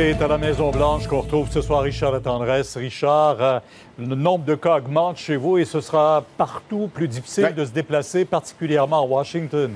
C'est à la Maison-Blanche qu'on retrouve ce soir Richard Latendresse. Richard, le nombre de cas augmente chez vous et ce sera partout plus difficile de se déplacer, particulièrement à Washington.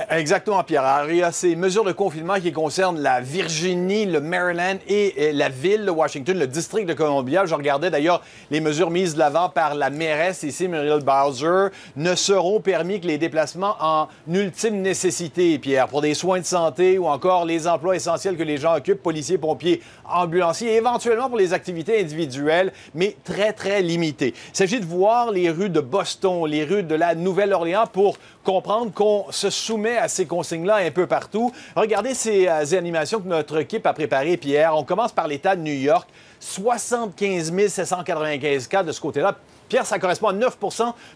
Exactement, Pierre. Alors, il y a ces mesures de confinement qui concernent la Virginie, le Maryland et la ville de Washington, le district de Columbia. Je regardais d'ailleurs les mesures mises de l'avant par la mairesse ici, Muriel Bowser, ne seront permis que les déplacements en ultime nécessité, Pierre, pour des soins de santé ou encore les emplois essentiels que les gens occupent, policiers, pompiers, ambulanciers, et éventuellement pour les activités individuelles, mais très, très limitées. Il s'agit de voir les rues de Boston, les rues de la Nouvelle-Orléans pour comprendre qu'on se soumet à ces consignes-là un peu partout. Regardez ces animations que notre équipe a préparées, Pierre. On commence par l'État de New York. 75 795 cas de ce côté-là. Pierre, ça correspond à 9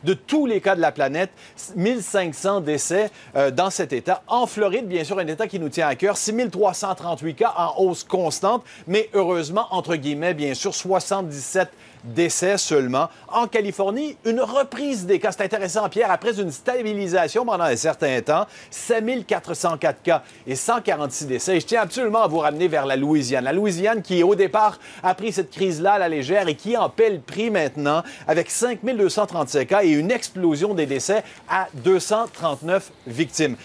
de tous les cas de la planète. 1500 décès dans cet État. En Floride, bien sûr, un État qui nous tient à cœur. 6338 cas en hausse constante, mais heureusement, entre guillemets, bien sûr, 77 décès seulement. En Californie, une reprise des cas. C'est intéressant, Pierre. Après une stabilisation pendant un certain temps, 7404 cas et 146 décès. Et je tiens absolument à vous ramener vers la Louisiane. La Louisiane qui, au départ, a pris cette crise-là à la légère et qui en paie le prix maintenant avec 5237 cas et une explosion des décès à 239 victimes.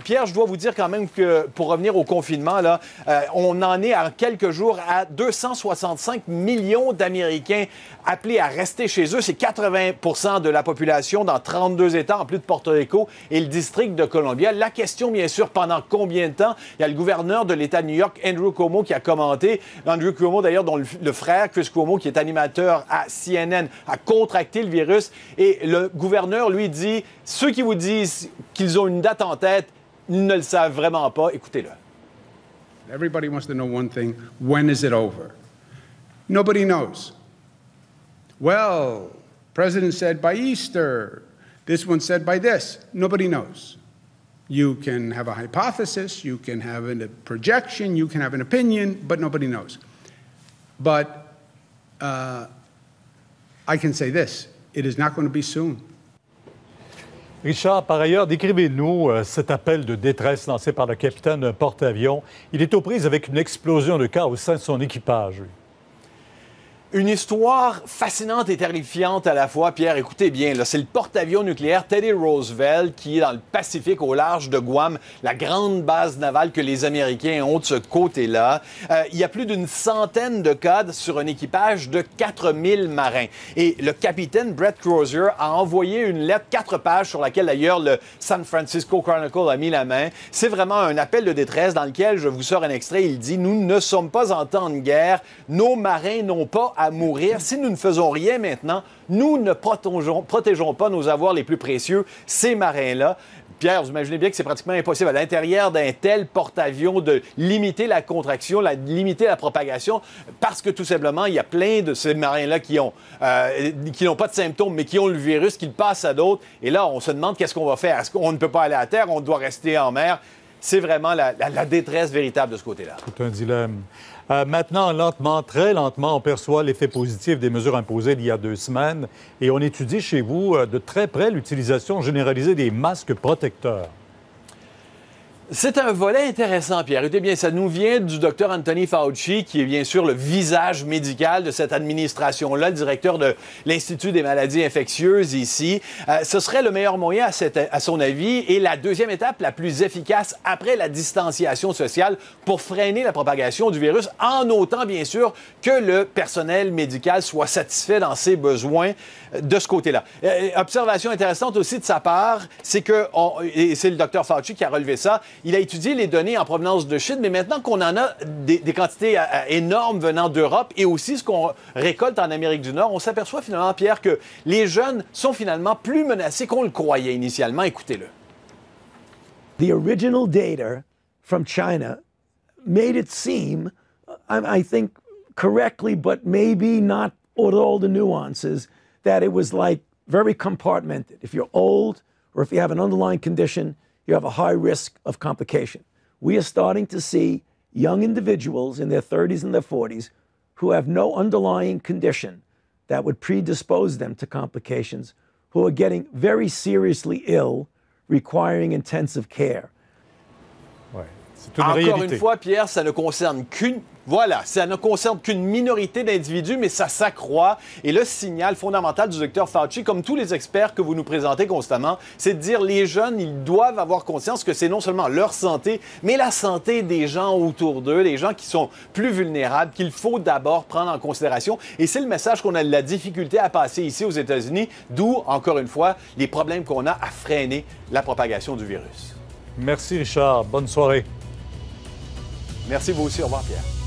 Pierre, je dois vous dire quand même que, pour revenir au confinement, là, on en est en quelques jours à 265 millions d'Américains appelés à rester chez eux. C'est 80 de la population dans 32 États, en plus de Porto Rico et le district de Columbia. La question, bien sûr, pendant combien de temps? Il y a le gouverneur de l'État de New York, Andrew Cuomo, qui a commenté. Andrew Cuomo, d'ailleurs, dont le frère, Chris Cuomo, qui est animateur à CNN, a contracté le virus. Et le gouverneur, lui, dit, ceux qui vous disent qu'ils ont une date en tête, ils ne le savent vraiment pas. Écoutez-le. Everybody wants to know one thing. When is it over? Nobody knows. Well, President said by Easter. This one said by this. Nobody knows. You can have a hypothesis, you can have a projection, you can have an opinion, but nobody knows. But I can say this, it is not going to be soon. Richard, par ailleurs, décrivez-nous cet appel de détresse lancé par le capitaine d'un porte-avions. Il est aux prises avec une explosion de cas au sein de son équipage. Lui. Une histoire fascinante et terrifiante à la fois. Pierre, écoutez bien, là, c'est le porte-avions nucléaire Teddy Roosevelt qui est dans le Pacifique au large de Guam, la grande base navale que les Américains ont de ce côté-là. Il y a plus d'une centaine de cas sur un équipage de 4000 marins. Et le capitaine Brett Crozier a envoyé une lettre 4 pages sur laquelle d'ailleurs le San Francisco Chronicle a mis la main. C'est vraiment un appel de détresse dans lequel je vous sors un extrait. Il dit « Nous ne sommes pas en temps de guerre. Nos marins n'ont pas à mourir. Si nous ne faisons rien maintenant, nous ne protégeons pas nos avoirs les plus précieux, ces marins-là. » Pierre, vous imaginez bien que c'est pratiquement impossible à l'intérieur d'un tel porte-avions de limiter la contraction, limiter la propagation, parce que tout simplement, il y a plein de ces marins-là qui n'ont pas de symptômes, mais qui ont le virus, qui le passent à d'autres. Et là, on se demande qu'est-ce qu'on va faire. Est-ce qu'on ne peut pas aller à terre? On doit rester en mer? C'est vraiment la détresse véritable de ce côté-là. C'est un dilemme. Maintenant, lentement, très lentement, on perçoit l'effet positif des mesures imposées il y a 2 semaines et on étudie chez vous de très près l'utilisation généralisée des masques protecteurs. C'est un volet intéressant, Pierre. Écoutez bien, ça nous vient du Dr Anthony Fauci, qui est bien sûr le visage médical de cette administration-là, le directeur de l'Institut des maladies infectieuses ici. Ce serait le meilleur moyen, à son avis, et la deuxième étape la plus efficace après la distanciation sociale pour freiner la propagation du virus, en autant, bien sûr, que le personnel médical soit satisfait dans ses besoins de ce côté-là. Observation intéressante aussi de sa part, c'est que, et c'est le Dr Fauci qui a relevé ça, il a étudié les données en provenance de Chine, mais maintenant qu'on en a des quantités énormes venant d'Europe et aussi ce qu'on récolte en Amérique du Nord, on s'aperçoit finalement, Pierre, que les jeunes sont finalement plus menacés qu'on le croyait initialement. Écoutez-le. The original data from China made it seem, I think correctly, but maybe not with all the nuances, that it was like very compartmented. If you're old or if you have an underlying condition, you have a high risk of complication. We are starting to see young individuals in their 30s and their 40s who have no underlying condition that would predispose them to complications, who are getting very seriously ill, requiring intensive care. Ouais. C'est une Encore réalité. une fois, Pierre, ça ne concerne ça ne concerne qu'une minorité d'individus, mais ça s'accroît. Et le signal fondamental du Dr Fauci, comme tous les experts que vous nous présentez constamment, c'est de dire les jeunes, ils doivent avoir conscience que c'est non seulement leur santé, mais la santé des gens autour d'eux, des gens qui sont plus vulnérables, qu'il faut d'abord prendre en considération. Et c'est le message qu'on a de la difficulté à passer ici aux États-Unis, d'où, encore une fois, les problèmes qu'on a à freiner la propagation du virus. Merci, Richard. Bonne soirée. Merci, vous aussi. Au revoir, Pierre.